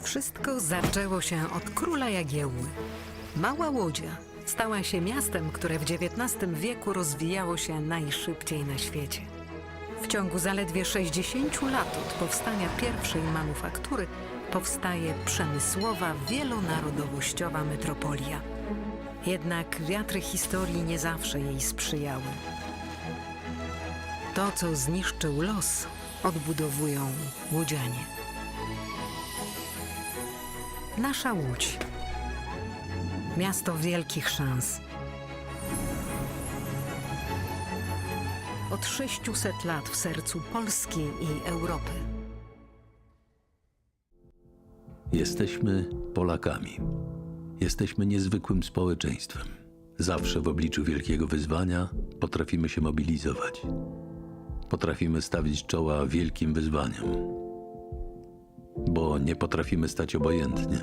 Wszystko zaczęło się od króla Jagiełły. Mała Łodzia stała się miastem, które w XIX wieku rozwijało się najszybciej na świecie. W ciągu zaledwie 60 lat od powstania pierwszej manufaktury powstaje przemysłowa, wielonarodowościowa metropolia. Jednak wiatry historii nie zawsze jej sprzyjały. To, co zniszczył los, odbudowują łodzianie. Nasza Łódź. Miasto wielkich szans. Od 600 lat w sercu Polski i Europy. Jesteśmy Polakami. Jesteśmy niezwykłym społeczeństwem. Zawsze w obliczu wielkiego wyzwania potrafimy się mobilizować. Potrafimy stawić czoła wielkim wyzwaniom. Bo nie potrafimy stać obojętnie.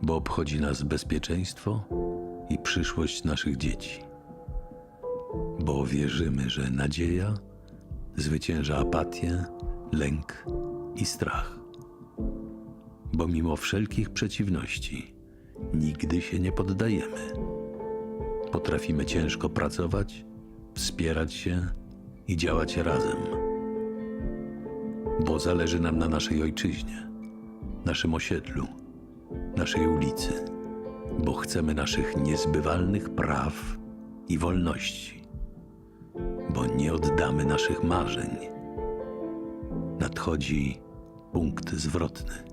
Bo obchodzi nas bezpieczeństwo i przyszłość naszych dzieci. Bo wierzymy, że nadzieja zwycięża apatię, lęk i strach. Bo mimo wszelkich przeciwności nigdy się nie poddajemy. Potrafimy ciężko pracować, wspierać się i działać razem. Bo zależy nam na naszej ojczyźnie, naszym osiedlu, naszej ulicy. Bo chcemy naszych niezbywalnych praw i wolności. Bo nie oddamy naszych marzeń. Nadchodzi punkt zwrotny.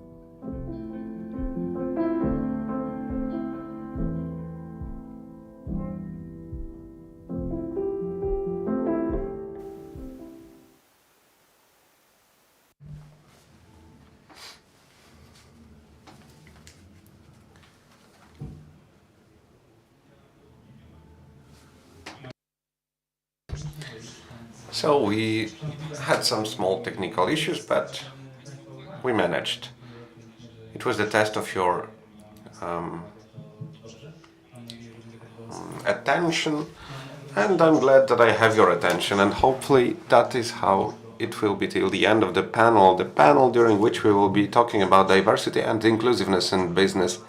So we had some small technical issues, but we managed. It was the test of your attention, and I'm glad that I have your attention, and hopefully that is how it will be till the end of the panel during which we will be talking about diversity and inclusiveness in business.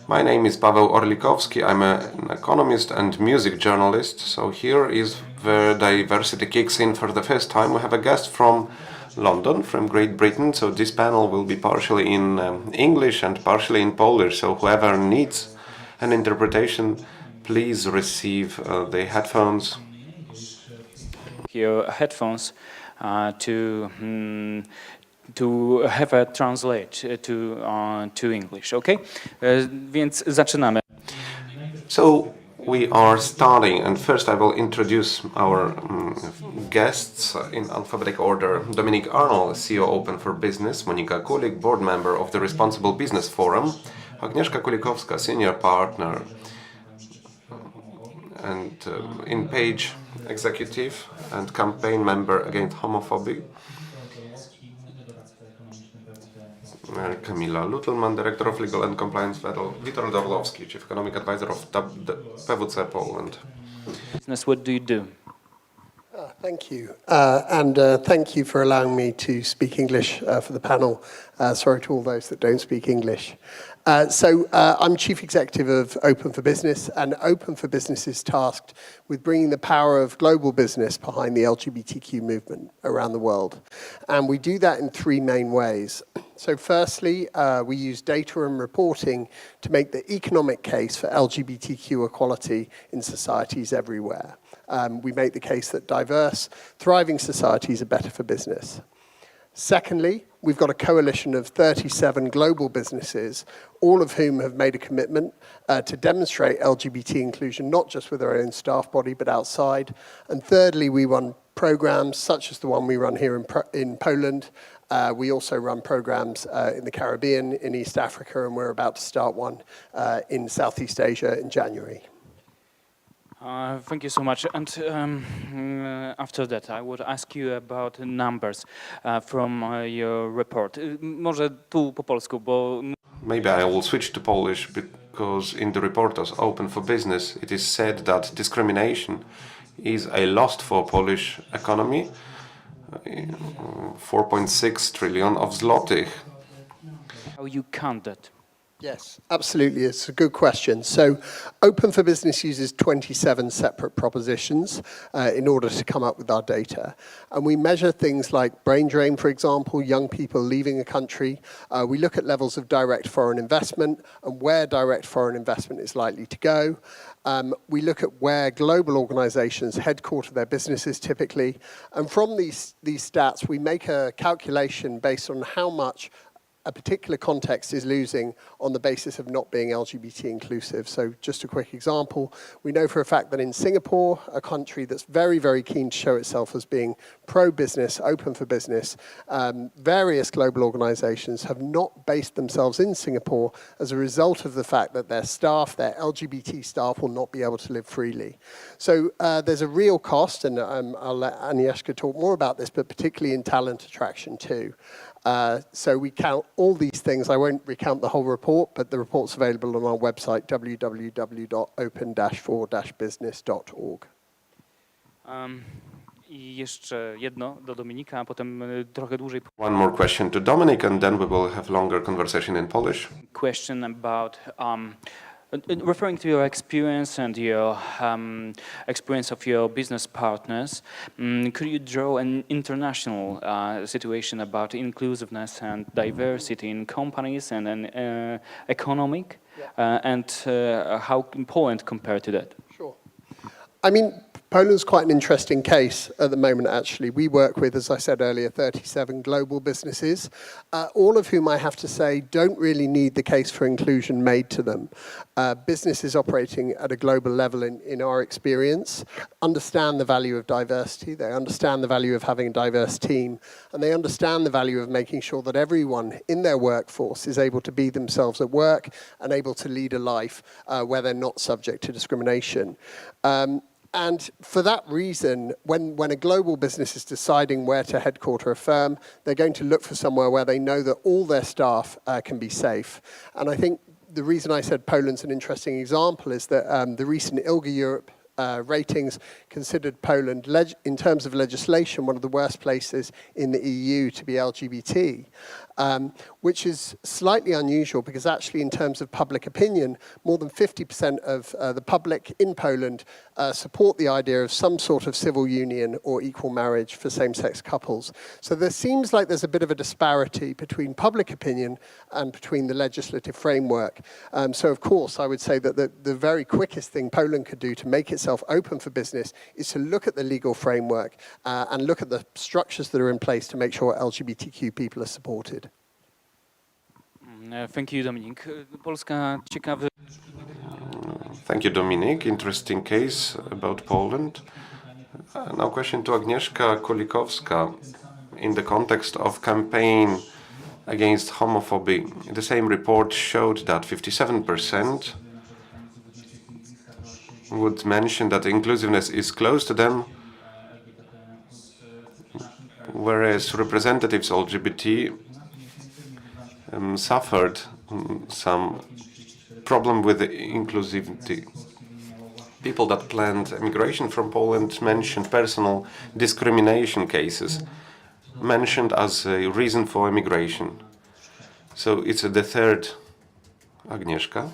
My name is Paweł Orlikowski. I'm an economist and music journalist. So here is where diversity kicks in for the first time. We have a guest from London, from Great Britain. So this panel will be partially in English and partially in Polish. So whoever needs an interpretation, please receive the headphones. Your headphones to have a translate to English, okay? Więc zaczynamy. So we are starting, and first I will introduce our guests in alphabetic order. Dominic Arnall, CEO Open for Business. Monika, Kulik, board member of the Responsible Business Forum. Agnieszka Kulikowska, senior partner and INNPage executive and campaign member against homophobia. Kamila, Luttelmann, Director of Legal and Compliance, Wedel. Witold Orłowski, Chief Economic Advisor of PwC Poland. What do you do? Thank you. Thank you for allowing me to speak English for the panel. Sorry to all those that don't speak English. I'm Chief Executive of Open for Business, and Open for Business is tasked with bringing the power of global business behind the LGBTQ movement around the world. And we do that in three main ways. So firstly, we use data and reporting to make the economic case for LGBTQ equality in societies everywhere. We make the case that diverse, thriving societies are better for business. Secondly, we've got a coalition of 37 global businesses, all of whom have made a commitment to demonstrate LGBT inclusion, not just with our own staff body, but outside. And thirdly, we run programs such as the one we run here in Poland. We also run programs in the Caribbean, in East Africa, and we're about to start one in Southeast Asia in January. Thank you so much. And after that, I would ask you about numbers from your report. Może tu po polsku, bo... Maybe I will switch to Polish because in the report as Open for Business, it is said that discrimination is a loss for Polish economy, 4.6 trillion of złotych. how you count that? Yes, absolutely. It's a good question. So Open for Business uses 27 separate propositions in order to come up with our data. And we measure things like brain drain, for example, young people leaving a country. We look at levels of direct foreign investment and where direct foreign investment is likely to go. We look at where global organizations headquarter their businesses typically. And from these stats, we make a calculation based on how much a particular context is losing on the basis of not being LGBT inclusive. So just a quick example, we know for a fact that in Singapore, a country that's very, very keen to show itself as being pro-business, open for business, various global organizations have not based themselves in Singapore as a result of the fact that their staff, their LGBT staff, will not be able to live freely. So there's a real cost, and I'll let Agnieszka talk more about this, but particularly in talent attraction too. So we count all these things. I won't recount the whole report, but the report's available on our website, www.open-for-business.org. I jeszcze jedno do Dominika, a potem trochę dłużej. One more question to Dominic, and then we will have longer conversation in Polish. Question about referring to your experience and your experience of your business partners, could you draw an international situation about inclusiveness and diversity in companies and an economic, and how Poland compared to that? Sure. I mean, Poland's quite an interesting case at the moment, actually. We work with, as I said earlier, 37 global businesses, all of whom I have to say don't really need the case for inclusion made to them. Businesses operating at a global level, in our experience, understand the value of diversity, they understand the value of having a diverse team, and they understand the value of making sure that everyone in their workforce is able to be themselves at work and able to lead a life where they're not subject to discrimination. And for that reason, when a global business is deciding where to headquarter a firm, they're going to look for somewhere where they know that all their staff can be safe. And I think the reason I said Poland's an interesting example is that the recent ILGA Europe ratings considered Poland, in terms of legislation, one of the worst places in the EU to be LGBT, which is slightly unusual because actually in terms of public opinion, more than 50% of the public in Poland support the idea of some sort of civil union or equal marriage for same-sex couples. So there seems like there's a bit of a disparity between public opinion and between the legislative framework. So of course, I would say that the very quickest thing Poland could do to make itself open for business is to look at the legal framework and look at the structures that are in place to make sure LGBTQ people are supported. Thank you, Dominic. Polska ciekawy. Thank you, Dominic. Interesting case about Poland. Now question to Agnieszka Kulikowska. In the context of campaign against homophobia, the same report showed that 57% would mention that inclusiveness is close to them, whereas representatives LGBT suffered some problem with the inclusivity. People that planned emigration from Poland mentioned personal discrimination cases, mentioned as a reason for emigration. So it's the third. Agnieszka?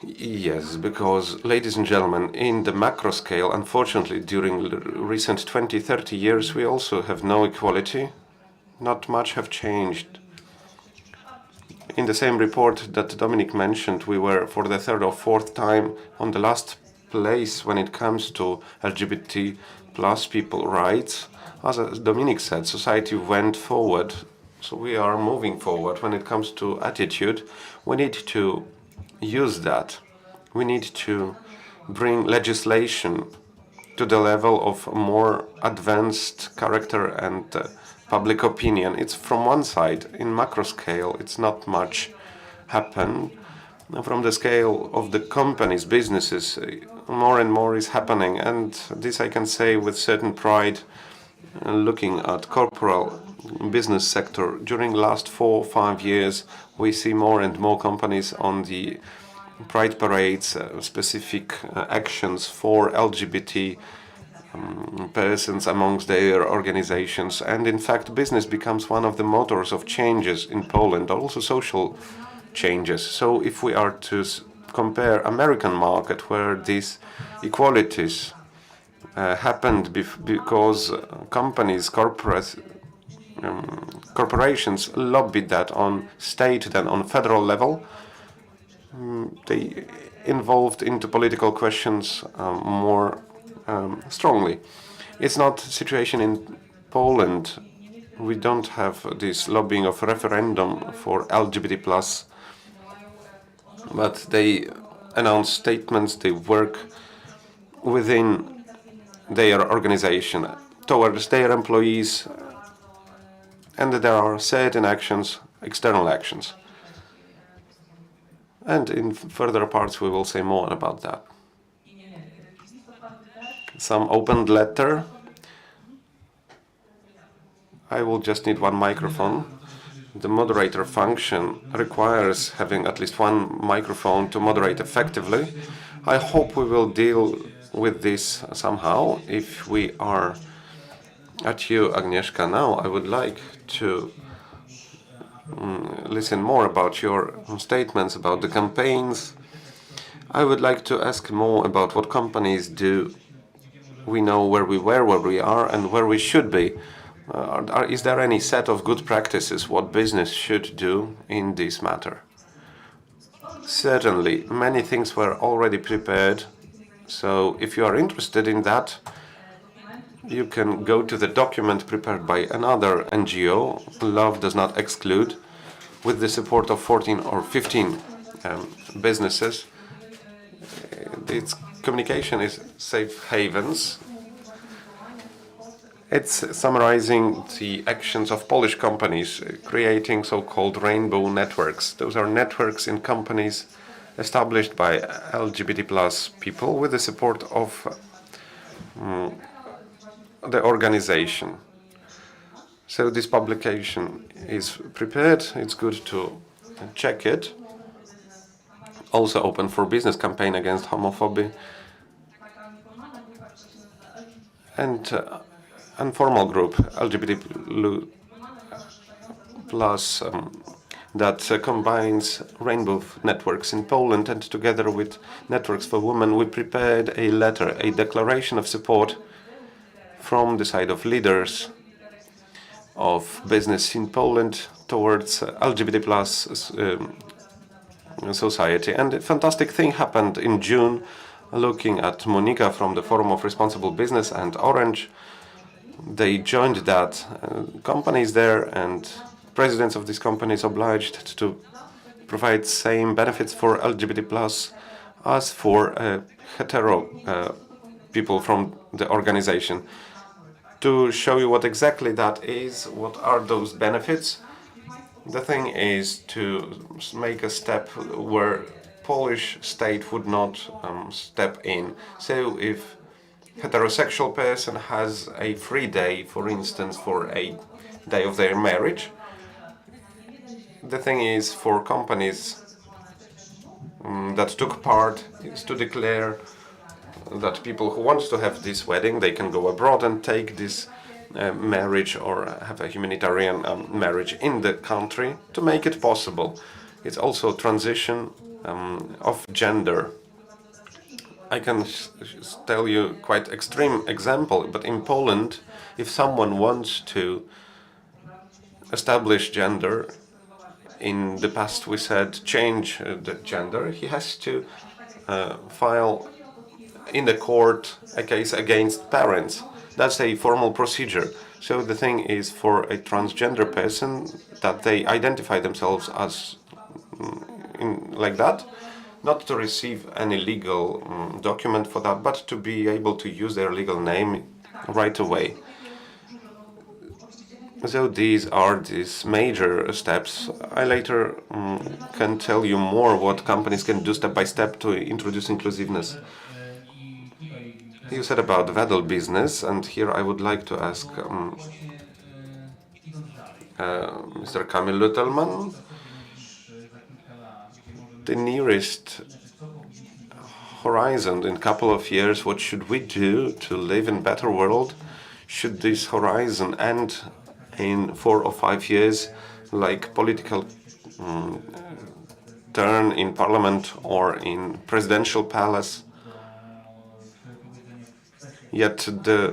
Yes, because, ladies and gentlemen, in the macro scale, unfortunately, during recent 20-30 years, we also have no equality. Not much have changed. In the same report that Dominic mentioned, we were for the third or fourth time on the last place when it comes to LGBT plus people rights. As Dominic said, society went forward, so we are moving forward. When it comes to attitude, we need to use that. We need to bring legislation to the level of more advanced character and public opinion. It's from one side. In macro scale, it's not much happen. From the scale of the companies, businesses, more and more is happening. And this I can say with certain pride, looking at corporate business sector. During the last 4 or 5 years, we see more and more companies on the pride parades, specific actions for LGBT persons amongst their organizations. And in fact, business becomes one of the motors of changes in Poland, also social changes. So if we are to compare American market, where these equalities happened because companies, corporations lobbied that on state, then on federal level, they involved into political questions more strongly. It's not the situation in Poland. We don't have this lobbying of referendum for LGBT plus, but they announce statements, they work within their organization towards their employees, and there are certain actions, external actions. And in further parts we will say more about that. Some opened letter. I will just need one microphone. The moderator function requires having at least one microphone to moderate effectively. I hope we will deal with this somehow. If we are at you, Agnieszka, now, I would like to listen more about your statements about the campaigns. I would like to ask more about what companies do. We know where we were, where we are, and where we should be. Is there any set of good practices what business should do in this matter? Certainly, many things were already prepared. So if you are interested in that, you can go to the document prepared by another NGO, Love Does Not Exclude, with the support of 14 or 15 businesses. Its communication is Safe Havens. It's summarizing the actions of Polish companies creating so-called rainbow networks. Those are networks in companies established by LGBT plus people with the support of the organization. So this publication is prepared. It's good to check it. Also open for business campaign against homophobia and informal group LGBT plus that combines rainbow networks in Poland, and together with Networks for Women we prepared a letter, a declaration of support from the side of leaders of business in Poland towards LGBT plus society. And a fantastic thing happened in June, looking at Monika from the Forum of Responsible Business and Orange. They joined that. Companies there and presidents of these companies obliged to provide same benefits for LGBT plus as for hetero people from the organization. To show you what exactly that is, what are those benefits, the thing is to make a step where Polish state would not step in. So if heterosexual person has a free day, for instance, for a day of their marriage, the thing is for companies that took part is to declare that people who want to have this wedding, they can go abroad and take this marriage or have a humanitarian marriage in the country to make it possible. It's also transition of gender. I can tell you quite extreme example, but in Poland, if someone wants to establish gender, in the past we said change the gender, he has to file in the court a case against parents. That's a formal procedure. So the thing is for a transgender person that they identify themselves as like that, not to receive any legal document for that, but to be able to use their legal name right away. So these are these major steps. I later can tell you more what companies can do step by step to introduce inclusiveness. You said about Wedel business, and here I would like to ask Mr. Kamil Luttelmann. The nearest horizon in a couple of years, what should we do to live in a better world? Should this horizon end in 4 or 5 years, like political turn in parliament or in presidential palace? Yet the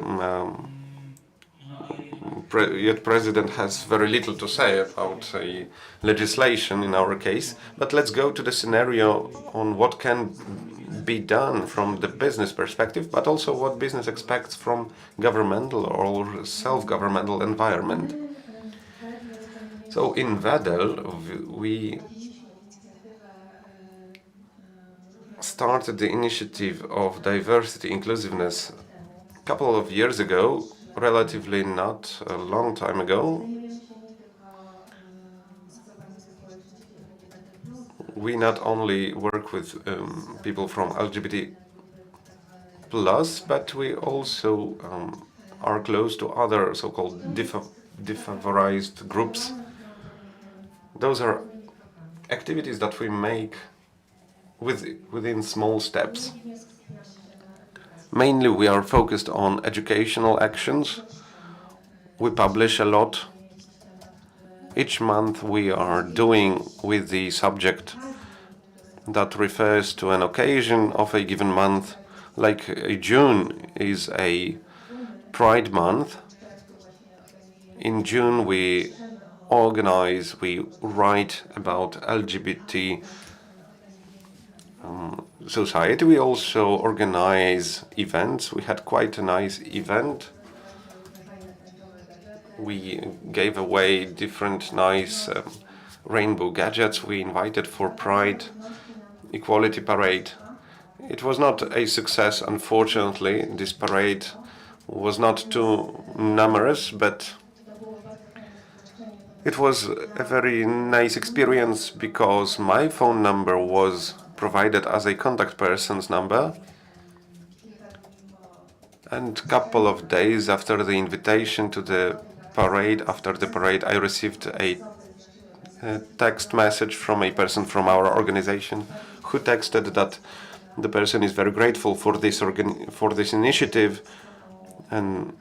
president has very little to say about legislation in our case. But let's go to the scenario on what can be done from the business perspective, but also what business expects from governmental or self-governmental environment. So in Wedel, we started the initiative of diversity inclusiveness a couple of years ago, relatively not a long time ago. We not only work with people from LGBT+, but we also are close to other so-called defavorized groups. Those are activities that we make within small steps. Mainly we are focused on educational actions. We publish a lot. Each month we are doing with the subject that refers to an occasion of a given month. Like June is a Pride month. In June we write about LGBT society. We also organize events. We had quite a nice event. We gave away different nice rainbow gadgets. We invited for Pride Equality Parade. It was not a success, unfortunately. This parade was not too numerous, but it was a very nice experience because my phone number was provided as a contact person's number. And a couple of days after the invitation to the parade, I received a text message from a person from our organization who texted that the person is very grateful for this initiative, and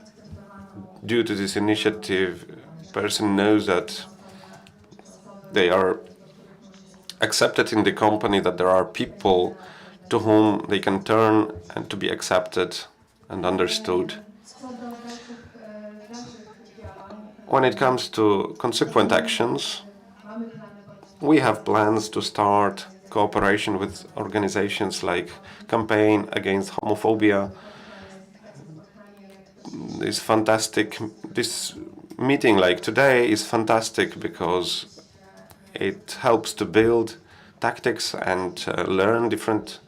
due to this initiative, person knows that they are accepted in the company, that there are people to whom they can turn and to be accepted and understood. When it comes to consequent actions, we have plans to start cooperation with organizations like Campaign Against Homophobia. This meeting like today is fantastic because it helps to build tactics and learn different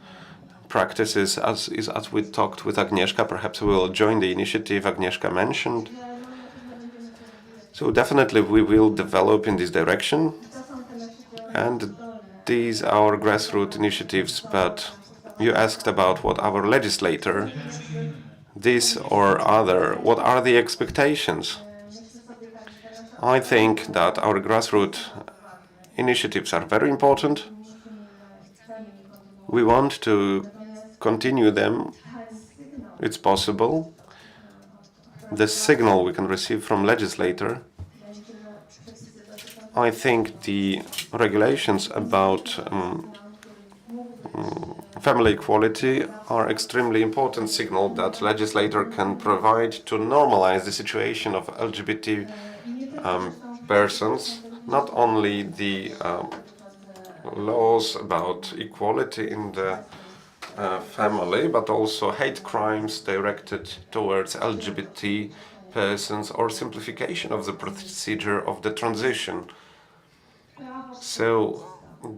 practices. As we talked with Agnieszka, perhaps we will join the initiative Agnieszka mentioned. So definitely we will develop in this direction. And these are our grassroots initiatives, but you asked about what our legislator, this or other, what are the expectations? I think that our grassroots initiatives are very important. We want to continue them. It's possible. The signal we can receive from legislator, I think the regulations about family equality are extremely important signal that legislator can provide to normalize the situation of LGBT persons, not only the laws about equality in the family, but also hate crimes directed towards LGBT persons or simplification of the procedure of the transition. So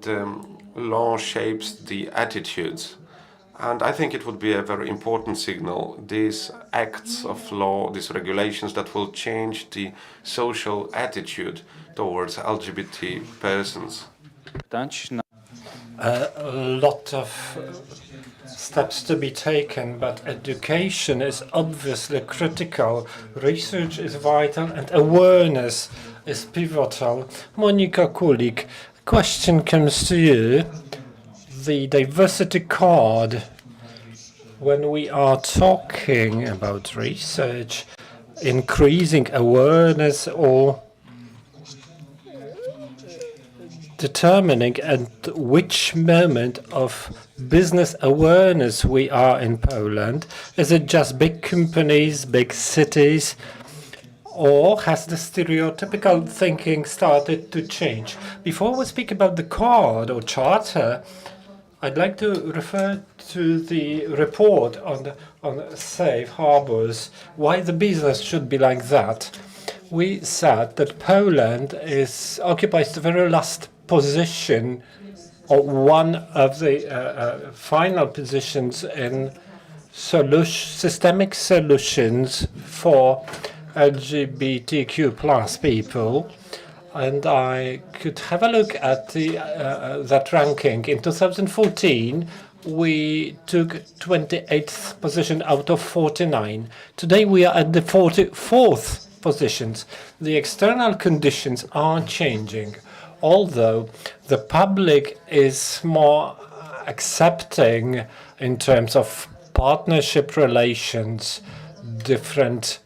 the law shapes the attitudes, and I think it would be a very important signal. These acts of law, these regulations that will change the social attitude towards LGBT persons. A lot of steps to be taken, but education is obviously critical. Research is vital and awareness is pivotal. Monika, Kulik, question comes to you. The diversity card when we are talking about research, increasing awareness or determining at which moment of business awareness we are in Poland. Is it just big companies, big cities, or has the stereotypical thinking started to change? Before we speak about the card or charter, I'd like to refer to the report on safe harbors, why the business should be like that. We said that Poland occupies the very last position, or one of the final positions in systemic solutions for LGBTQ plus people. And I could have a look at that ranking. In 2014, we took 28th position out of 49. Today we are at the 44th positions. The external conditions are changing. Although the public is more accepting in terms of partnership relations, different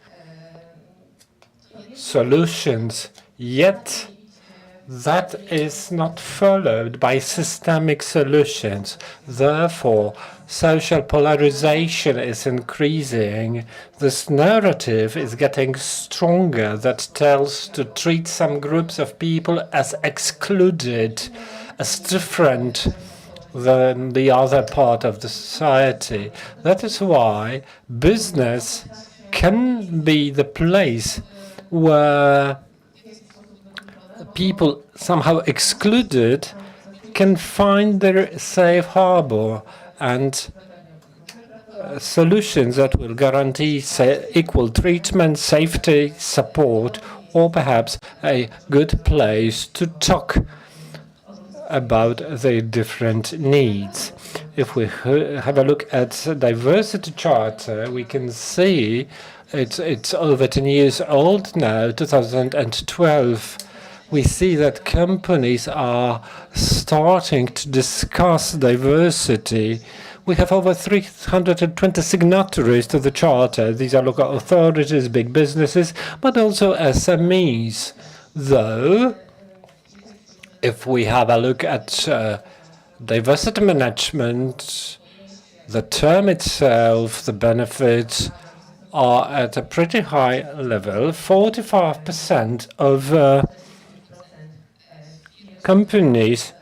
solutions, yet that is not followed by systemic solutions. Therefore, social polarization is increasing. This narrative is getting stronger that tells to treat some groups of people as excluded, as different than the other part of the society. That is why business can be the place where people somehow excluded can find their safe harbor and solutions that will guarantee equal treatment, safety, support, or perhaps a good place to talk about their different needs. If we have a look at diversity charter, we can see it's over 10 years old now, 2012. We see that companies are starting to discuss diversity. We have over 320 signatories to the charter. These are local authorities, big businesses, but also SMEs. Though, if we have a look at diversity management, the term itself, the benefits are at a pretty high level. 45% of companies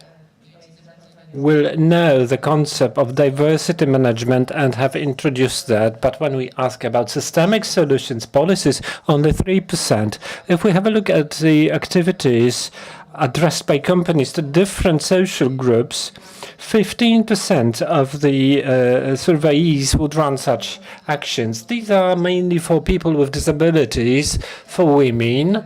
will know the concept of diversity management and have introduced that. But when we ask about systemic solutions, policies, only 3%. If we have a look at the activities addressed by companies to different social groups, 15% of the surveyees would run such actions. These are mainly for people with disabilities, for women,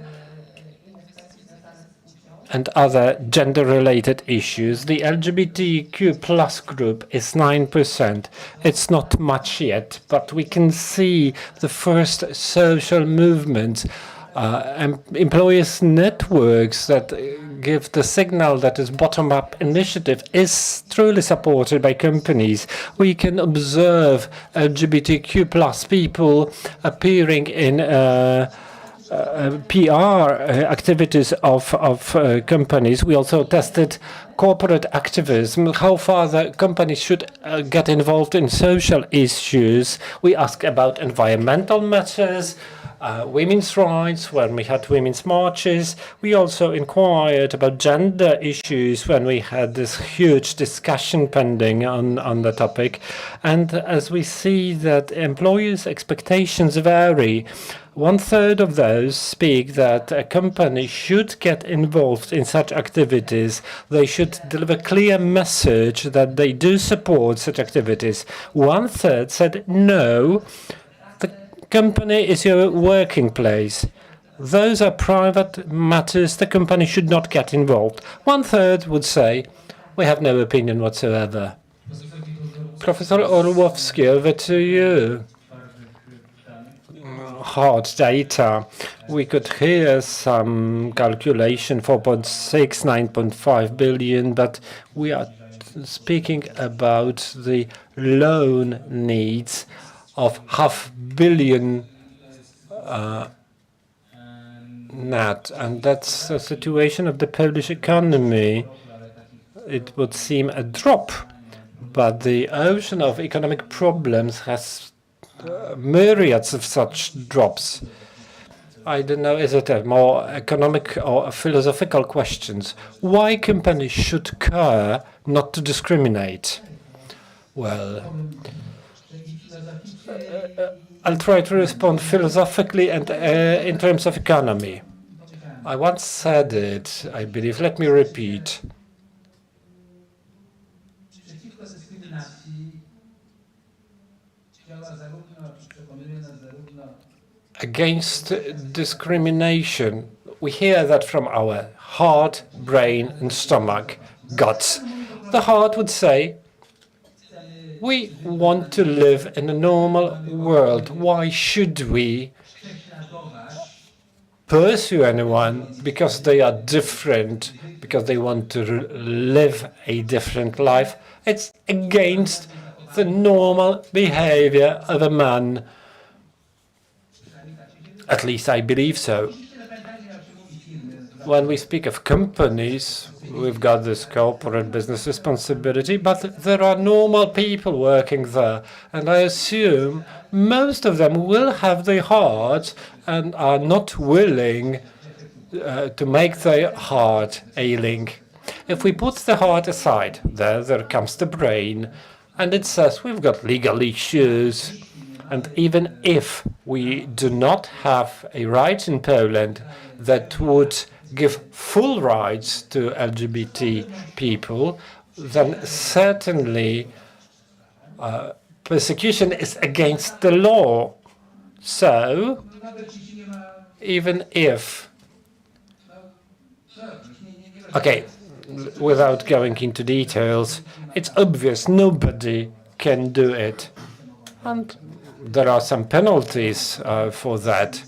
and other gender-related issues. The LGBTQ plus group is 9%. It's not much yet, but we can see the first social movements, employers' networks that give the signal that this bottom-up initiative is truly supported by companies. We can observe LGBTQ plus people appearing in PR activities of companies. We also tested corporate activism, how far the companies should get involved in social issues. We asked about environmental matters, women's rights when we had women's marches. We also inquired about gender issues when we had this huge discussion pending on the topic. And as we see that employers' expectations vary, 1/3 of those speak that a company should get involved in such activities. They should deliver a clear message that they do support such activities. 1/3 said no, the company is your working place. Those are private matters. The company should not get involved. 1/3 would say, we have no opinion whatsoever. Professor Orłowski, over to you. Hard data. We could hear some calculation, 4.6, 9.5 billion, but we are speaking about the loan needs of $500 million net, and that's the situation of the Polish economy. It would seem a drop, but the ocean of economic problems has myriads of such drops. I don't know, is it a more economic or philosophical questions? Why companies should care not to discriminate? Well, I'll try to respond philosophically and in terms of economy. I once said it, I believe, let me repeat. Against discrimination, we hear that from our heart, brain, and stomach, guts. The heart would say, we want to live in a normal world. Why should we pursue anyone because they are different, because they want to live a different life? It's against the normal behavior of a man. At least I believe so. When we speak of companies, we've got this corporate business responsibility, but there are normal people working there, and I assume most of them will have the heart and are not willing to make their heart ailing. If we put the heart aside, there comes the brain, and it says we've got legal issues. And even if we do not have a right in Poland that would give full rights to LGBT people, then certainly persecution is against the law. So, even if, okay, without going into details, it's obvious nobody can do it. And there are some penalties for that.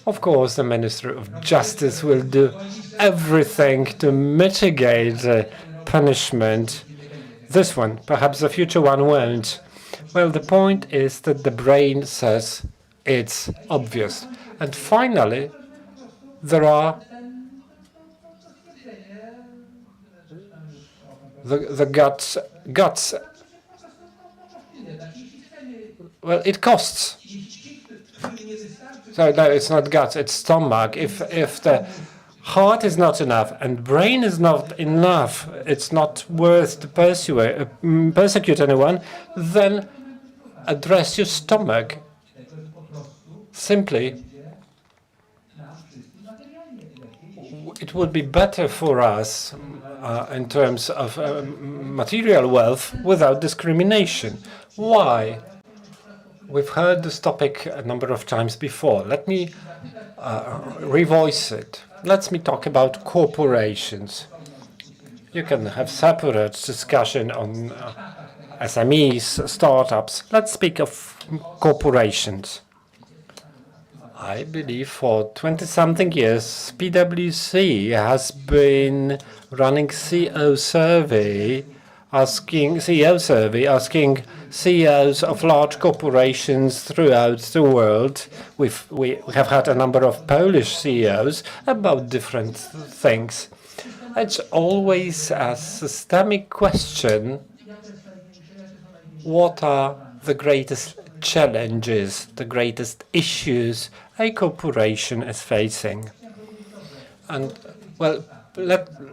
Of course, the Minister of Justice will do everything to mitigate the punishment. This one, perhaps the future one won't. Well, the point is that the brain says it's obvious. And finally, there are the guts. Well, it costs. So no, it's not guts, it's stomach. If the heart is not enough and brain is not enough, it's not worth to persecute anyone, then address your stomach. Simply, it would be better for us in terms of material wealth without discrimination. Why? We've heard this topic a number of times before. Let me revoice it. Let me talk about corporations. You can have separate discussion on SMEs, startups. Let's speak of corporations. I believe for 20-something years, PwC has been running CEO survey asking CEOs of large corporations throughout the world. We have had a number of Polish CEOs about different things. It's always a systemic question. What are the greatest challenges, the greatest issues a corporation is facing? And, well,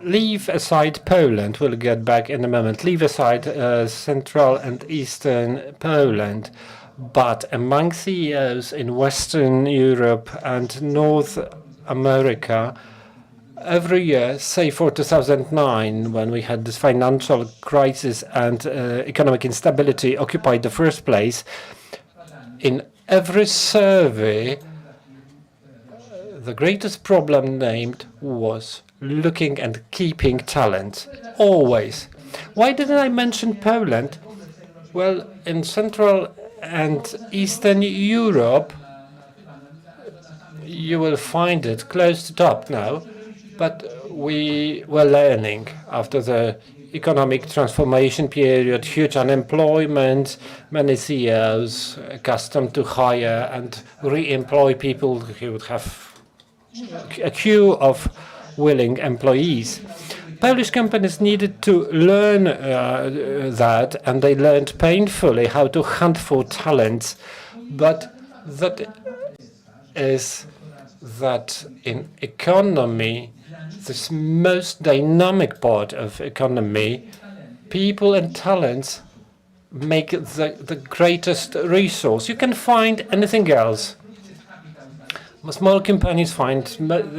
leave aside Poland, we'll get back in a moment. Leave aside Central and Eastern Poland. But among CEOs in Western Europe and North America, every year, say for 2009, when we had this financial crisis and economic instability occupied the first place, in every survey, the greatest problem named was looking and keeping talent, always. Why didn't I mention Poland? Well, in Central and Eastern Europe, you will find it close to top now, but we were learning after the economic transformation period, huge unemployment, many CEOs accustomed to hire and re-employ people who would have a queue of willing employees. Polish companies needed to learn that, and they learned painfully how to hunt for talents. But that is that in economy, this most dynamic part of economy, people and talents make the greatest resource. You can find anything else. Small companies find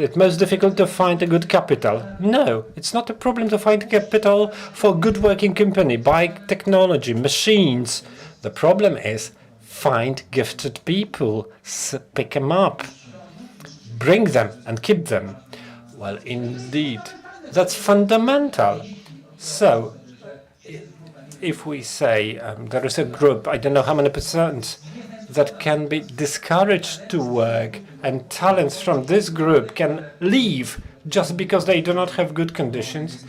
it most difficult to find a good capital. No, it's not a problem to find capital for a good working company. Buy technology, machines. The problem is find gifted people, pick them up, bring them and keep them. Well, indeed, that's fundamental. So, if we say there is a group, I don't know how many percent, that can be discouraged to work, and talents from this group can leave just because they do not have good conditions,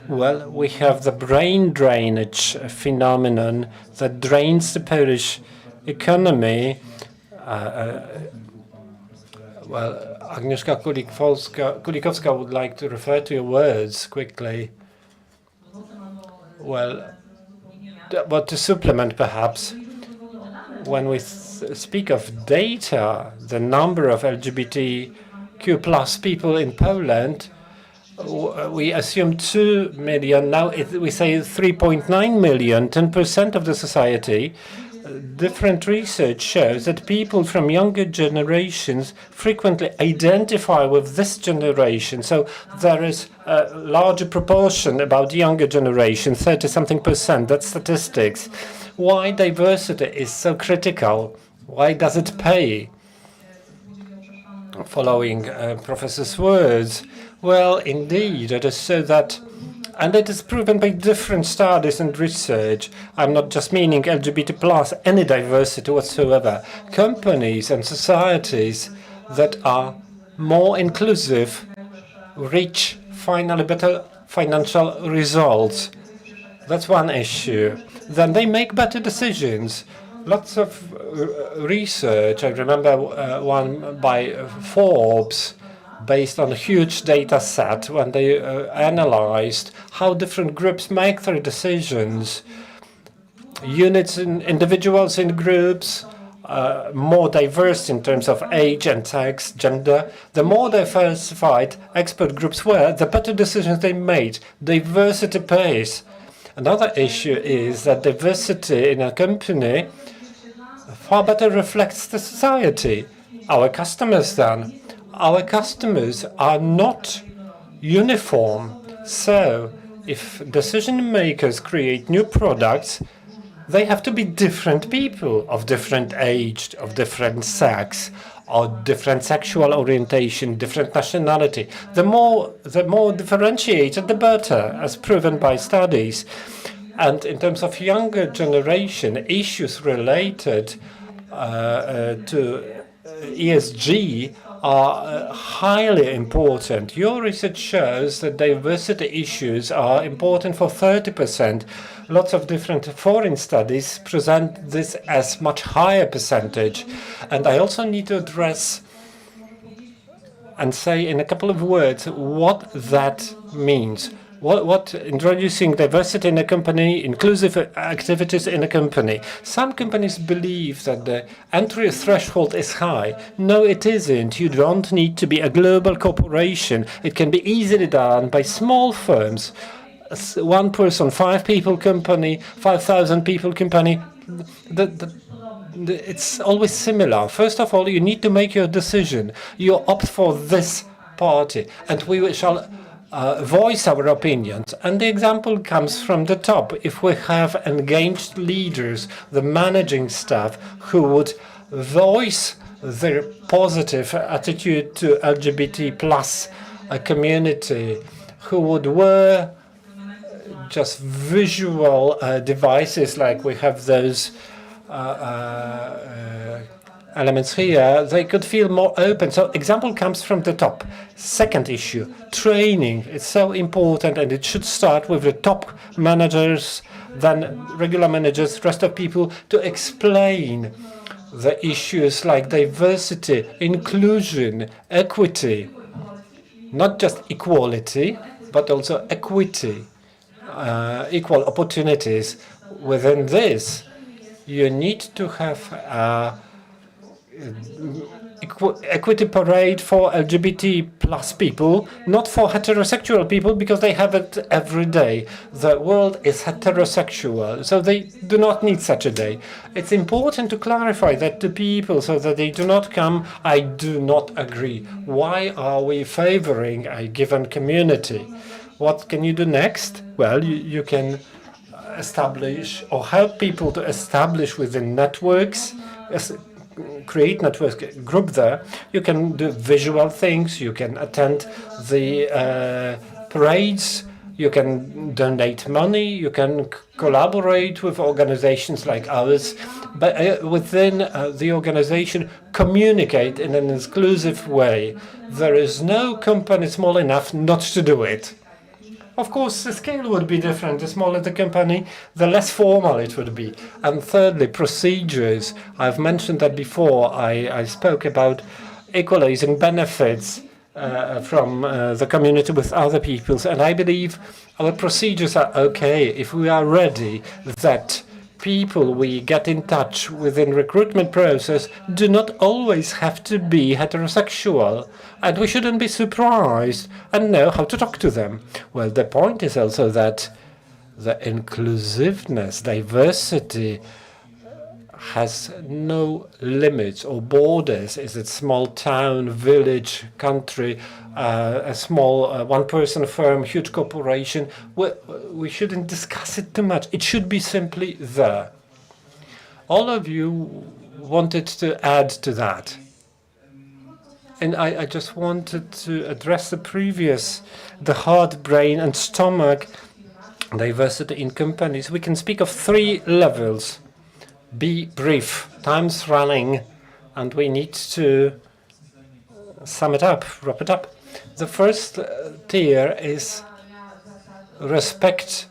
well, we have the brain drainage phenomenon that drains the Polish economy. Well, Agnieszka Kulikowska would like to refer to your words quickly. Well, but to supplement perhaps, when we speak of data, the number of LGBTQ plus people in Poland, we assume 2 million. Now we say 3.9 million, 10% of the society. Different research shows that people from younger generations frequently identify with this generation. So there is a larger proportion about younger generation, 30-something%. That's statistics. Why diversity is so critical? Why does it pay? Following Professor's words, well, indeed, it is so that, and it is proven by different studies and research. I'm not just meaning LGBT plus, any diversity whatsoever. Companies and societies that are more inclusive reach finally better financial results. That's one issue. Then they make better decisions. Lots of research. I remember one by Forbes, based on a huge data set, when they analyzed how different groups make their decisions. Units and individuals in groups, more diverse in terms of age and sex, gender. The more diversified expert groups were, the better decisions they made. Diversity pays. Another issue is that diversity in a company far better reflects the society. Our customers then. Our customers are not uniform. So if decision makers create new products, they have to be different people of different age, of different sex, or different sexual orientation, different nationality. The more differentiated, the better, as proven by studies. And in terms of younger generation, issues related to ESG are highly important. Your research shows that diversity issues are important for 30%. Lots of different foreign studies present this as much higher percentage. And I also need to address and say in a couple of words what that means. What introducing diversity in a company, inclusive activities in a company. Some companies believe that the entry threshold is high. No, it isn't. You don't need to be a global corporation. It can be easily done by small firms. 1 person, 5 people company, 5,000 people company. It's always similar. First of all, you need to make your decision. You opt for this party, and we shall voice our opinions. And the example comes from the top. If we have engaged leaders, the managing staff, who would voice their positive attitude to LGBT plus a community, who would wear just visual devices like we have those elements here, they could feel more open. So example comes from the top. Second issue, training. It's so important, and it should start with the top managers, then regular managers, rest of people, to explain the issues like diversity, inclusion, equity, not just equality, but also equity, equal opportunities. Within this, you need to have equity parade for LGBT plus people, not for heterosexual people, because they have it every day. The world is heterosexual, so they do not need such a day. It's important to clarify that to people so that they do not come, I do not agree. Why are we favoring a given community? What can you do next? Well, you can establish or help people to establish within networks, create networks, group there. You can do visual things, you can attend the parades, you can donate money, you can collaborate with organizations like ours, but within the organization, communicate in an inclusive way. There is no company small enough not to do it. Of course, the scale would be different. The smaller the company, the less formal it would be. And thirdly, procedures. I've mentioned that before. I spoke about equalizing benefits from the community with other peoples. And I believe our procedures are okay if we are ready that people we get in touch within recruitment process do not always have to be heterosexual, and we shouldn't be surprised and know how to talk to them. Well, the point is also that the inclusiveness, diversity has no limits or borders. Is it small town, village, country, a small one-person firm, huge corporation? We shouldn't discuss it too much. It should be simply there. All of you wanted to add to that. And I just wanted to address the heart, brain, and stomach diversity in companies. We can speak of 3 levels. Be brief. Time's running, and we need to sum it up, wrap it up. The first tier is respect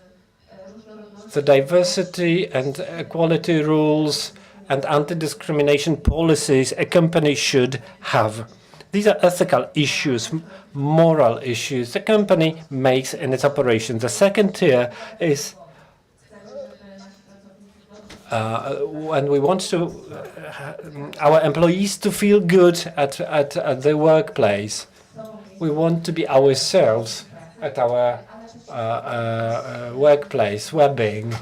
the diversity and equality rules and anti-discrimination policies a company should have. These are ethical issues, moral issues the company makes in its operation. The second tier is when we want to our employees to feel good at the workplace. We want to be ourselves at our workplace, well-being.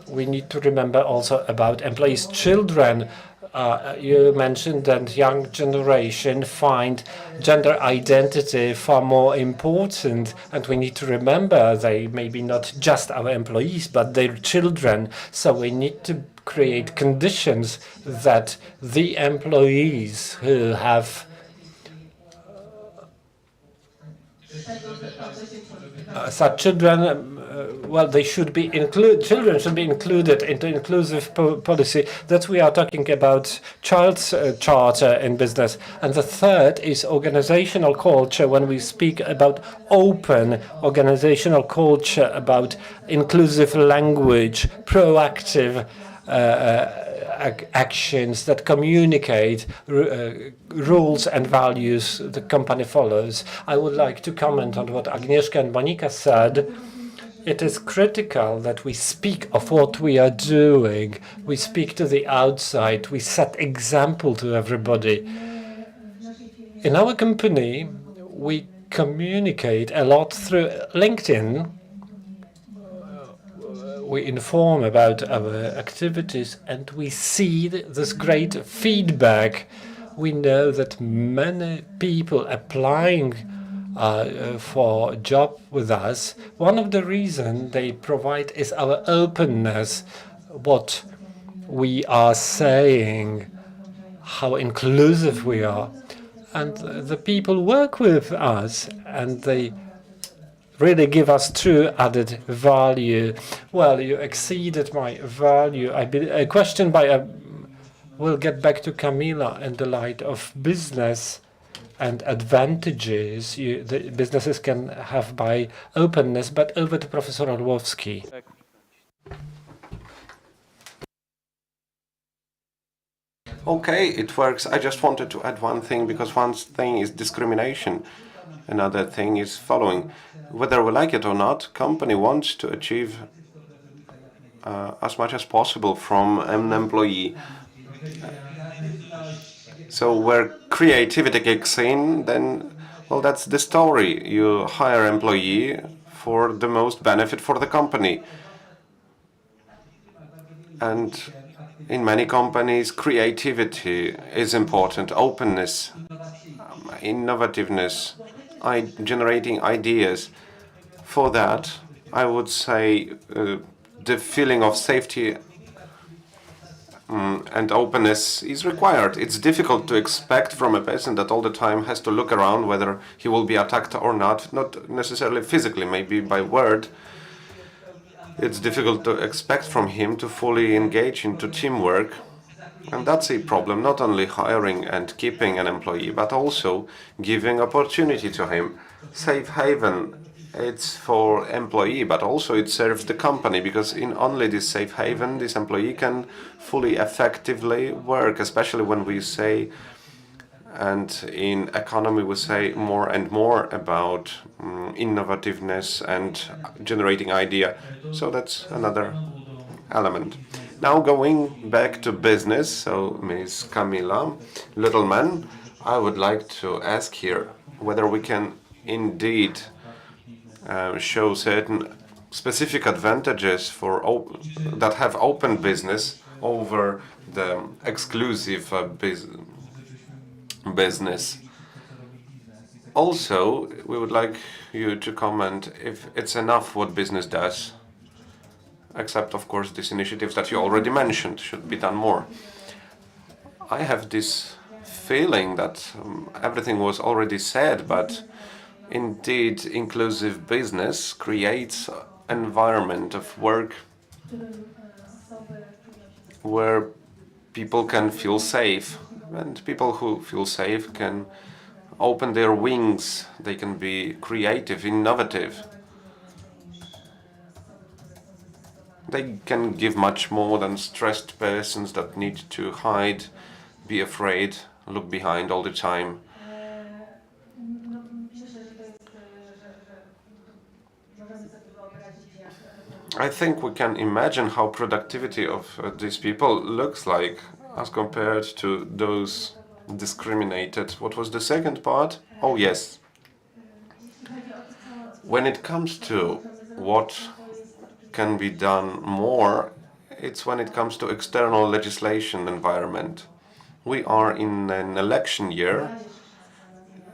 We need to remember also about employees' children. You mentioned that young generation find gender identity far more important, and we need to remember they may be not just our employees, but their children. So we need to create conditions that the employees who have such children, they should be children should be included into inclusive policy. That we are talking about child's charter in business. And the third is organizational culture. When we speak about open organizational culture, about inclusive language, proactive actions that communicate rules and values the company follows. I would like to comment on what Agnieszka and Monika said. It is critical that we speak of what we are doing. We speak to the outside. We set example to everybody. In our company, we communicate a lot through LinkedIn. We inform about our activities, and we see this great feedback. We know that many people applying for a job with us, one of the reasons they provide is our openness, what we are saying, how inclusive we are. And the people work with us, and they really give us true added value. Well, you exceeded my value. A question by a We'll get back to Kamila in the light of business and advantages the businesses can have by openness, but over to Professor Orłowski. Okay, it works. I just wanted to add one thing, because one thing is discrimination. Another thing is following. Whether we like it or not, company wants to achieve as much as possible from an employee. So where creativity kicks in, then, well, that's the story. You hire employee for the most benefit for the company. And in many companies, creativity is important, openness, innovativeness, generating ideas. For that, I would say the feeling of safety and openness is required. It's difficult to expect from a person that all the time has to look around whether he will be attacked or not necessarily physically, maybe by word. It's difficult to expect from him to fully engage into teamwork. And that's a problem, not only hiring and keeping an employee, but also giving opportunity to him. Safe haven, it's for employee, but also it serves the company, because in only this safe haven, this employee can fully effectively work, especially when we say, and in economy we say more and more about innovativeness and generating idea. So that's another element. Now going back to business, so Ms. Kamila Luttelmann, I would like to ask here whether we can indeed show certain specific advantages for that have open business over the exclusive business. Also, we would like you to comment if it's enough what business does, except of course these initiatives that you already mentioned should be done more. I have this feeling that everything was already said, but indeed inclusive business creates an environment of work where people can feel safe, and people who feel safe can open their wings, they can be creative, innovative. They can give much more than stressed persons that need to hide, be afraid, look behind all the time. I think we can imagine how productivity of these people looks like as compared to those discriminated. What was the second part? Oh yes. When it comes to what can be done more, it's when it comes to external legislation environment. We are in an election year,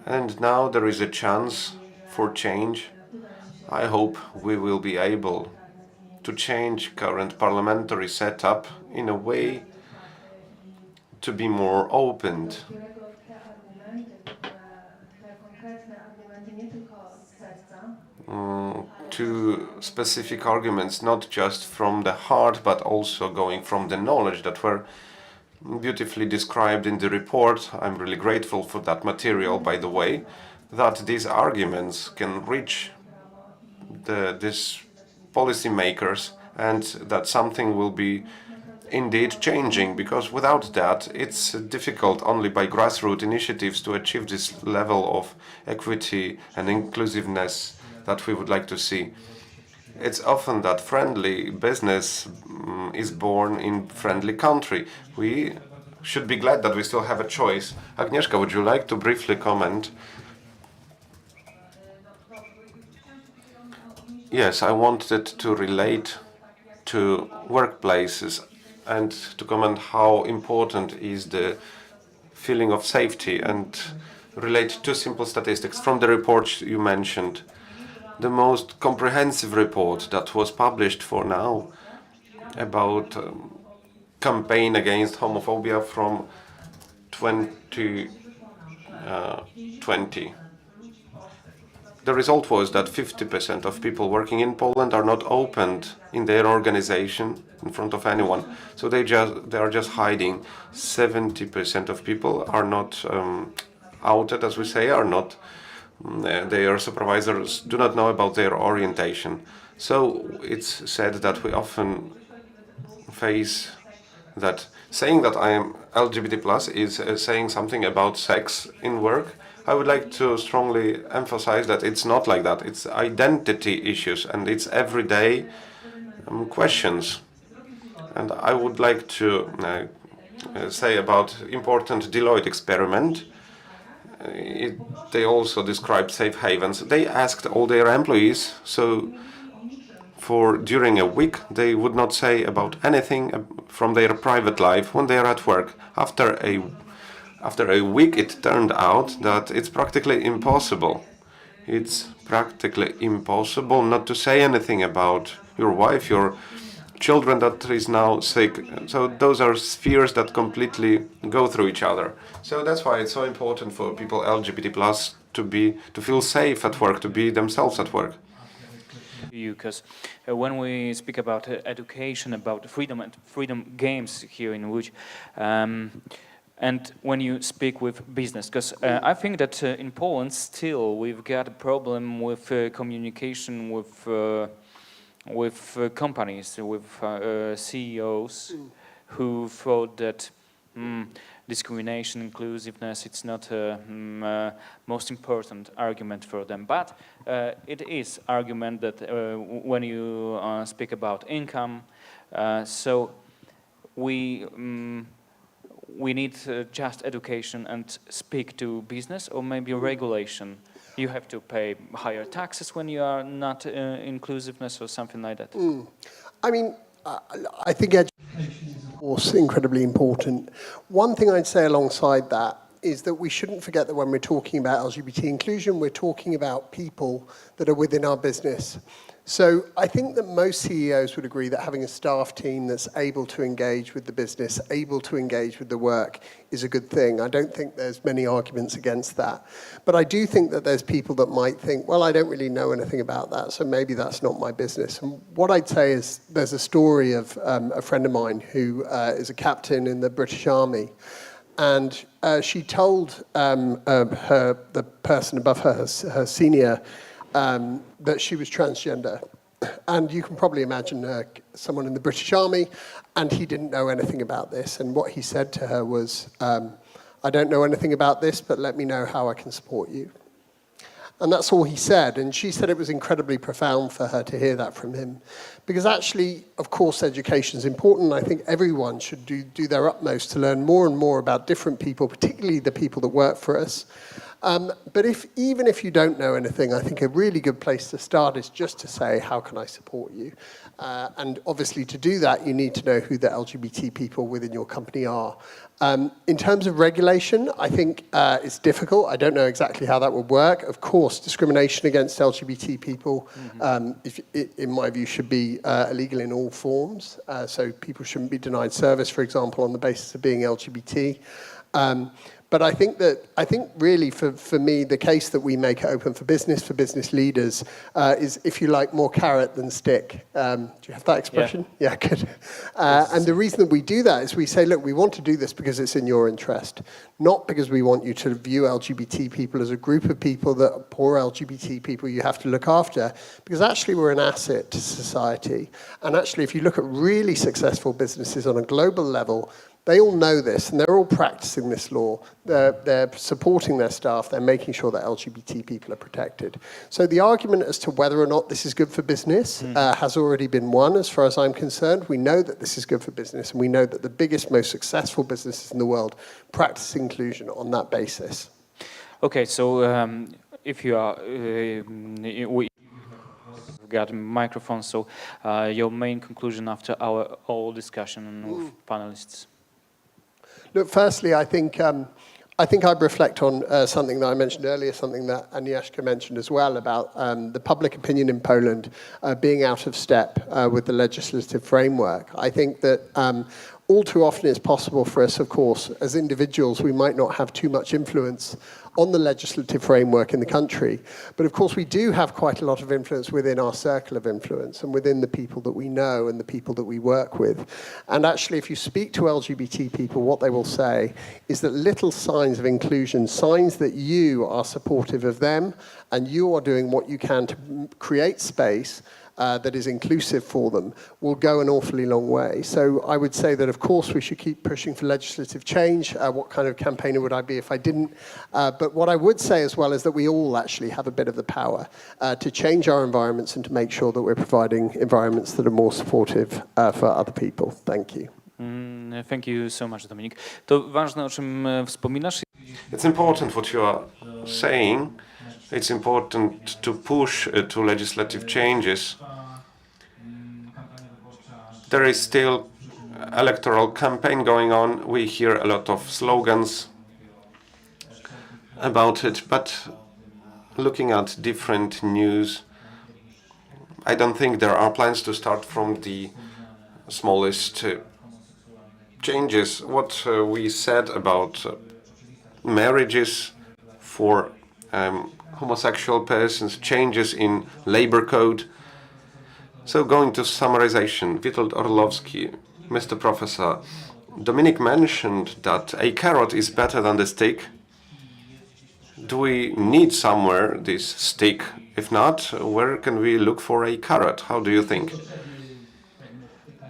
and now there is a chance for change. I hope we will be able to change current parliamentary setup in a way to be more open to specific arguments, not just from the heart, but also going from the knowledge that were beautifully described in the report. I'm really grateful for that material, by the way, that these arguments can reach these policymakers, and that something will be indeed changing, because without that it's difficult only by grassroots initiatives to achieve this level of equity and inclusiveness that we would like to see. It's often that friendly business is born in friendly country. We should be glad that we still have a choice. Agnieszka, would you like to briefly comment? Yes, I wanted to relate to workplaces and to comment how important is the feeling of safety, and relate two simple statistics from the report you mentioned. The most comprehensive report that was published for now about campaign against homophobia from 2020. the result was that 50% of people working in Poland are not opened in their organization in front of anyone. So they are just hiding. 70% of people are not outed, as we say, are not. Their supervisors do not know about their orientation. So it's said that we often face that saying that I am LGBT plus is saying something about sex in work. I would like to strongly emphasize that it's not like that. It's identity issues and it's everyday questions. And I would like to say about important Deloitte experiment. They also described safe havens. They asked all their employees, so for during a week they would not say about anything from their private life when they are at work. After a week it turned out that it's practically impossible. It's practically impossible not to say anything about your wife, your children that is now sick. So those are spheres that completely go through each other. So that's why it's so important for people LGBT plus to feel safe at work, to be themselves at work. Because when we speak about education, about freedom and freedom games here in which, and when you speak with business, because I think that in Poland still we've got a problem with communication with companies, with CEOs who thought that discrimination, inclusiveness, it's not a most important argument for them. But it is argument that when you speak about income, so we need just education and speak to business, or maybe regulation. You have to pay higher taxes when you are not inclusiveness or something like that. I mean, I think education is, of course, incredibly important. One thing I'd say alongside that is that we shouldn't forget that when we're talking about LGBT inclusion, we're talking about people that are within our business. So I think that most CEOs would agree that having a staff team that's able to engage with the business, able to engage with the work is a good thing. I don't think there's many arguments against that. But I do think that there's people that might think, well, I don't really know anything about that, so maybe that's not my business. And what I'd say is there's a story of a friend of mine who is a captain in the British Army. And she told the person above her, her senior, that she was transgender. And you can probably imagine someone in the British Army, and he didn't know anything about this. And what he said to her was, I don't know anything about this, but let me know how I can support you. And that's all he said. And she said it was incredibly profound for her to hear that from him. Because actually, of course, education is important. I think everyone should do their utmost to learn more and more about different people, particularly the people that work for us. But even if you don't know anything, I think a really good place to start is just to say, how can I support you? And obviously to do that, you need to know who the LGBT people within your company are. In terms of regulation, I think it's difficult. I don't know exactly how that would work. Of course, discrimination against LGBT people, in my view, should be illegal in all forms. So people shouldn't be denied service, for example, on the basis of being LGBT. But I think really for me, the case that we make it open for business leaders, is, if you like, more carrot than stick. Do you have that expression? Yeah, good. And the reason that we do that is we say, look, we want to do this because it's in your interest, not because we want you to view LGBT people as a group of people that are poor LGBT people you have to look after, because actually we're an asset to society. And actually, if you look at really successful businesses on a global level, they all know this, and they're all practicing this law. They're supporting their staff. They're making sure that LGBT people are protected. So the argument as to whether or not this is good for business has already been won, as far as I'm concerned. We know that this is good for business, and we know that the biggest, most successful businesses in the world practice inclusion on that basis. Okay, so if you are, we've got a microphone, so your main conclusion after our whole discussion with panelists. Look, firstly, I think I'd reflect on something that I mentioned earlier, something that Agnieszka mentioned as well, about the public opinion in Poland being out of step with the legislative framework. I think that all too often it's possible for us, of course, as individuals, we might not have too much influence on the legislative framework in the country. But of course, we do have quite a lot of influence within our circle of influence and within the people that we know and the people that we work with. And actually, if you speak to LGBT people, what they will say is that little signs of inclusion, signs that you are supportive of them and you are doing what you can to create space that is inclusive for them, will go an awfully long way. So I would say that, of course, we should keep pushing for legislative change. What kind of campaigner would I be if I didn't? But what I would say as well is that we all actually have a bit of the power to change our environments and to make sure that we're providing environments that are more supportive for other people. Thank you. Thank you so much, Dominic. To ważne, o czym wspominasz. It's important what you are saying. It's important to push to legislative changes. There is still electoral campaign going on. We hear a lot of slogans about it, but looking at different news, I don't think there are plans to start from the smallest changes. What we said about marriages for homosexual persons, changes in labor code. So going to summarization, Witold Orłowski, Mr. Professor, Dominic mentioned that a carrot is better than the stick. Do we need somewhere this stick? If not, where can we look for a carrot? How do you think?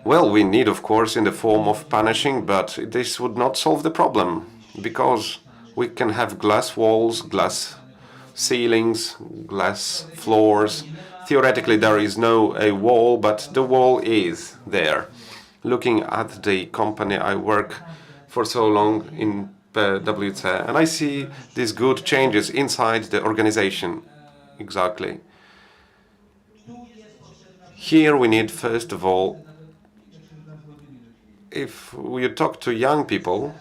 Well, we need, of course, in the form of punishing, but this would not solve the problem, because we can have glass walls, glass ceilings, glass floors. Theoretically, there is no a wall, but the wall is there. Looking at the company I work for so long in PwC, and I see these good changes inside the organization. Exactly. Here we need, first of all, if we talk to young people,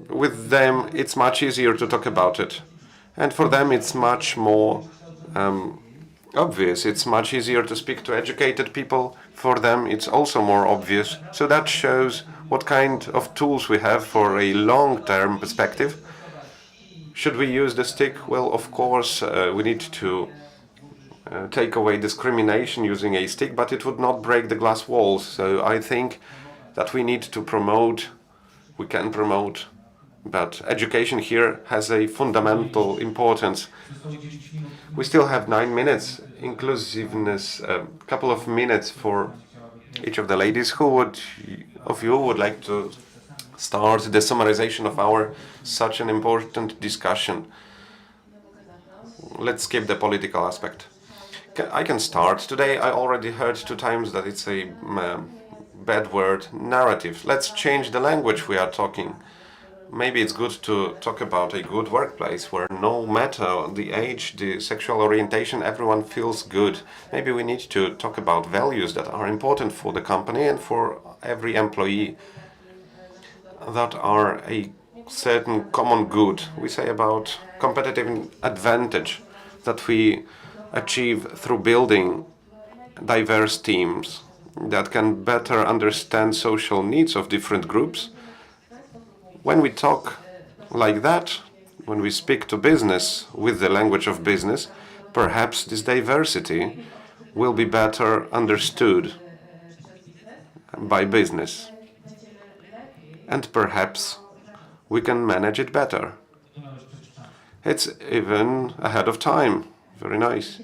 with them it's much easier to talk about it. And for them it's much more obvious. It's much easier to speak to educated people. For them it's also more obvious. So that shows what kind of tools we have for a long-term perspective. Should we use the stick? Well, of course, we need to take away discrimination using a stick, but it would not break the glass walls. So I think that we need to promote, we can promote, but education here has a fundamental importance. We still have 9 minutes. Inclusiveness, a couple of minutes for each of the ladies. Who of you would like to start the summarization of our such an important discussion? Let's skip the political aspect. I can start. Today I already heard 2 times that it's a bad word, narrative. Let's change the language we are talking. Maybe it's good to talk about a good workplace where no matter the age, the sexual orientation, everyone feels good. Maybe we need to talk about values that are important for the company and for every employee, that are a certain common good. We say about competitive advantage that we achieve through building diverse teams that can better understand social needs of different groups. When we talk like that, when we speak to business with the language of business, perhaps this diversity will be better understood by business. And perhaps we can manage it better. It's even ahead of time. Very nice.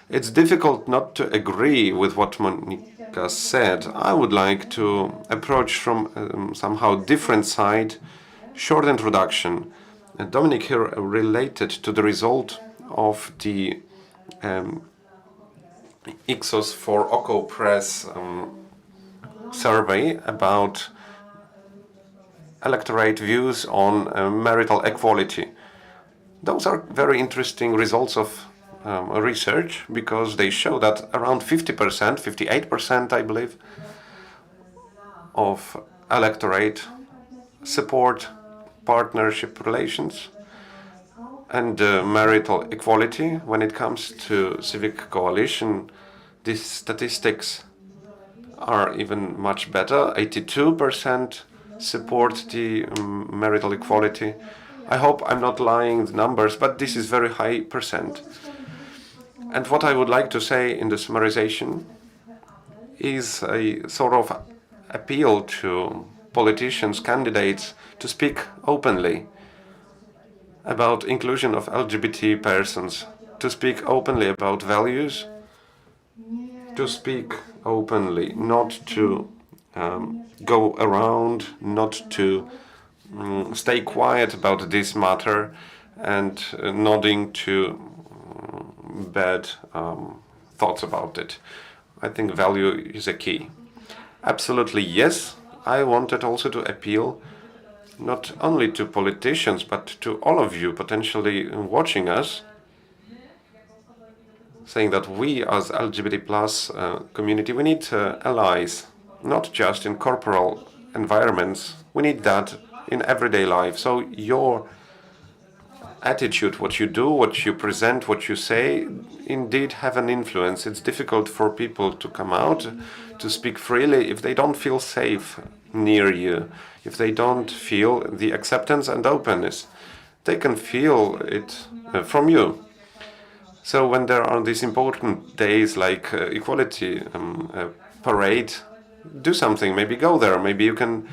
It's difficult not to agree with what Monika said. I would like to approach from somehow different side. Short introduction. Dominic here related to the result of the Ipsos for Oko Press survey about electorate views on marital equality. Those are very interesting results of research, because they show that around 50%, 58% I believe, of electorate support partnership relations and marital equality. When it comes to civic coalition, these statistics are even much better. 82% support the marital equality. I hope I'm not lying the numbers, but this is very high percent. And what I would like to say in the summarization is a sort of appeal to politicians, candidates, to speak openly about inclusion of LGBT persons, to speak openly about values, to speak openly, not to go around, not to stay quiet about this matter and nodding to bad thoughts about it. I think value is a key. Absolutely yes. I wanted also to appeal not only to politicians, but to all of you potentially watching us, saying that we as LGBT plus community, we need allies, not just in corporal environments. We need that in everyday life. So your attitude, what you do, what you present, what you say, indeed have an influence. It's difficult for people to come out, to speak freely if they don't feel safe near you, if they don't feel the acceptance and openness. They can feel it from you. So when there are these important days like equality parade, do something, maybe go there, maybe you can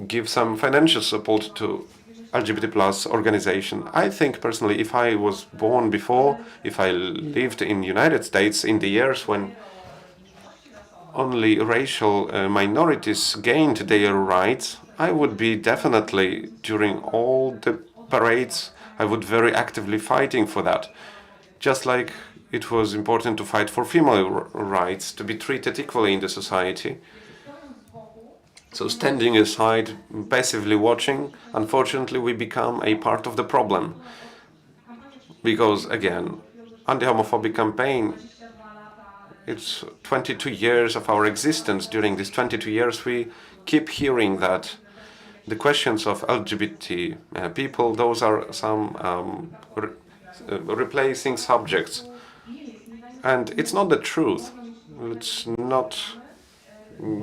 give some financial support to LGBT plus organization. I think personally, if I was born before, if I lived in United States in the years when only racial minorities gained their rights, I would be definitely, during all the parades, I would very actively fighting for that. Just like it was important to fight for female rights, to be treated equally in the society. So standing aside, passively watching, unfortunately we become a part of the problem. Because again, anti-homophobic campaign, it's 22 years of our existence. During these 22 years we keep hearing that the questions of LGBT people, those are some replacing subjects. And it's not the truth. Let's not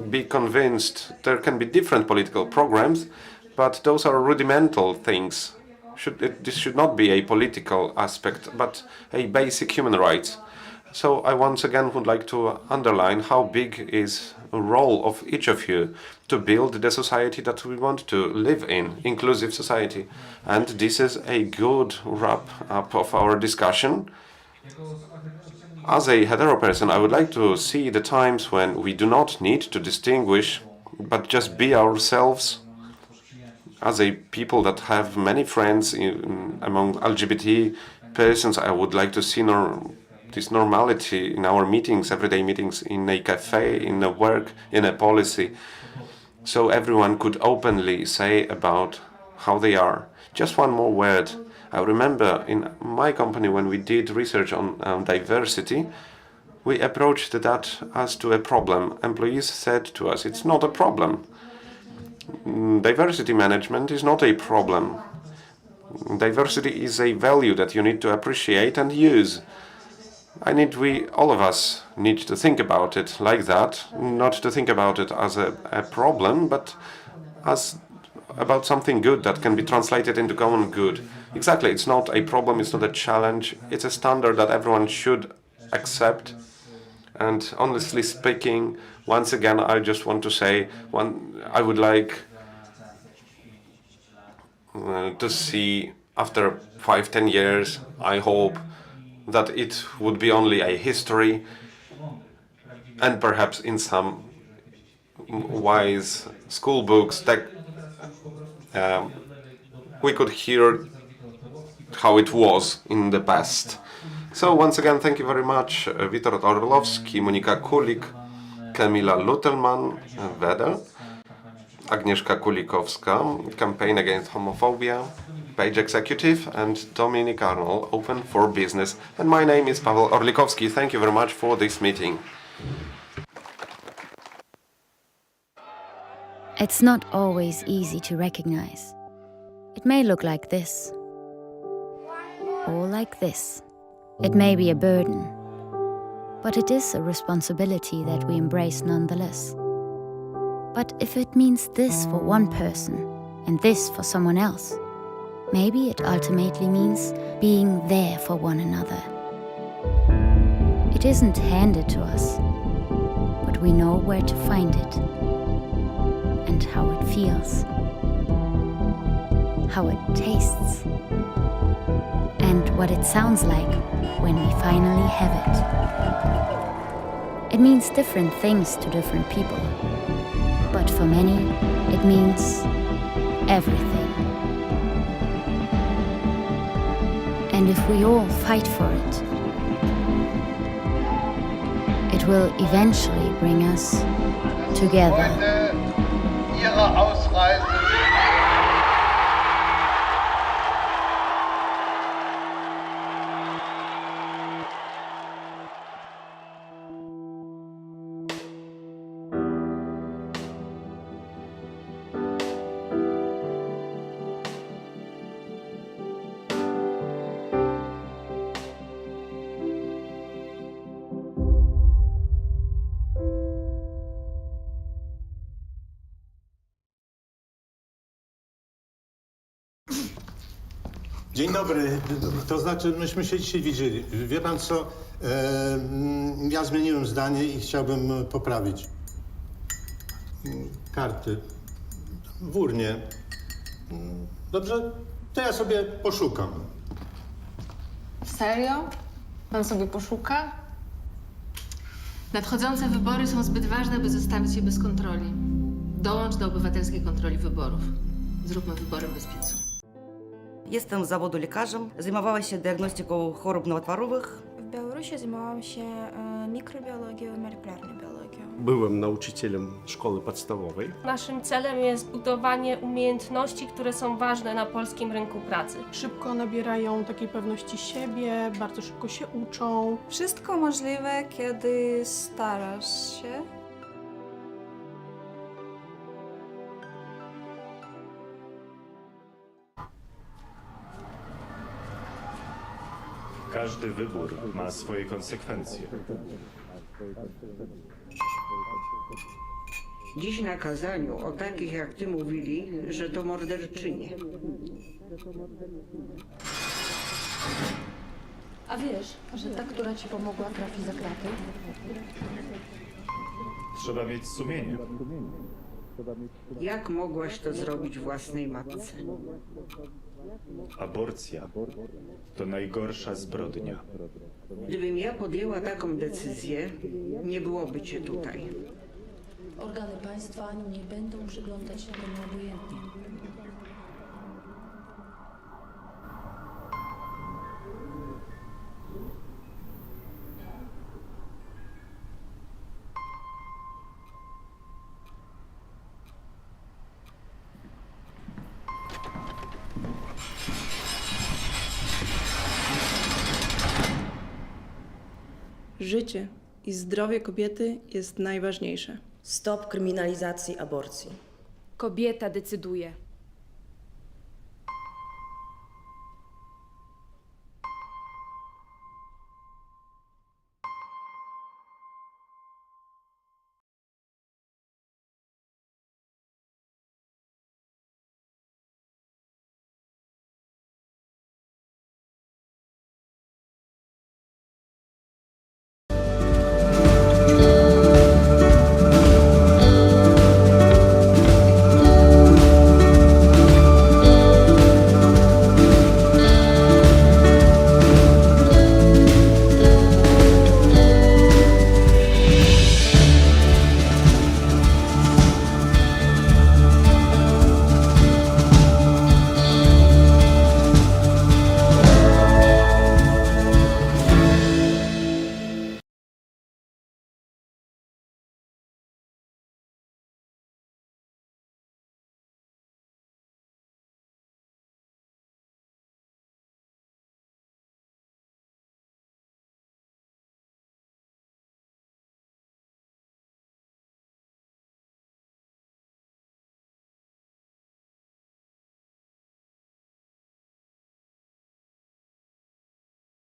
be convinced. There can be different political programs, but those are rudimental things. This should not be a political aspect, but a basic human rights. So I once again would like to underline how big is the role of each of you to build the society that we want to live in, inclusive society. And this is a good wrap-up of our discussion. As a hetero person, I would like to see the times when we do not need to distinguish, but just be ourselves. As a people that have many friends among LGBT persons, I would like to see this normality in our meetings, everyday meetings, in a cafe, in a work, in a policy, so everyone could openly say about how they are. Just one more word. I remember in my company when we did research on diversity, we approached that as to a problem. Employees said to us, it's not a problem. Diversity management is not a problem. Diversity is a value that you need to appreciate and use. All of us need to think about it like that, not to think about it as a problem, but as about something good that can be translated into common good. Exactly, it's not a problem, it's not a challenge, it's a standard that everyone should accept. And honestly speaking, once again, I just want to say, I would like to see after 5-10 years, I hope that it would be only a history, and perhaps in some wise school books that we could hear how it was in the past. So once again, thank you very much, Witold Orłowski, Monika, Kulik, Kamila, Luttelmann, Wedel, Agnieszka Kulikowska, Campaign Against Homophobia, Page Executive, and Dominic Arnall, Open for Business. And my name is Paweł Orlikowski. Thank you very much for this meeting. It's not always easy to recognize. It may look like this, or like this. It may be a burden, but it is a responsibility that we embrace nonetheless. But if it means this for one person and this for someone else, maybe it ultimately means being there for one another. It isn't handed to us, but we know where to find it and how it feels, how it tastes, and what it sounds like when we finally have it. It means different things to different people, but for many, it means everything. And if we all fight for it, it will eventually bring us together. Ihre Ausreise. Dzień dobry. To znaczy, myśmy się dzisiaj widzieli. Wie pan co? Ja zmieniłem zdanie i chciałbym poprawić. Karty. W urnie. Dobrze? To ja sobie poszukam. Serio? Pan sobie poszuka? Nadchodzące wybory są zbyt ważne, by zostawić je bez kontroli. Dołącz do obywatelskiej kontroli wyborów. Zróbmy wybory bez piecu. Jestem z zawodu lekarzem, zajmowała się diagnostyką chorób nowotworowych. W Białorusi zajmowałam się mikrobiologią i molekularną biologią. Byłem nauczycielem szkoły podstawowej. Naszym celem jest budowanie umiejętności, które są ważne na polskim rynku pracy. Szybko nabierają takiej pewności siebie, bardzo szybko się uczą. Wszystko możliwe, kiedy starasz się. Każdy wybór ma swoje konsekwencje. Dziś na kazaniu o takich jak ty mówili, że to morderczynie. A wiesz, że ta, która ci pomogła, trafi za kraty? Trzeba mieć sumienie. Jak mogłaś to zrobić własnej matce? Aborcja to najgorsza zbrodnia. Gdybym ja podjęła taką decyzję, nie byłoby cię tutaj. Organy państwa nie będą przyglądać się temu obojętnie. Życie i zdrowie kobiety jest najważniejsze. Stop kryminalizacji aborcji. Kobieta decyduje.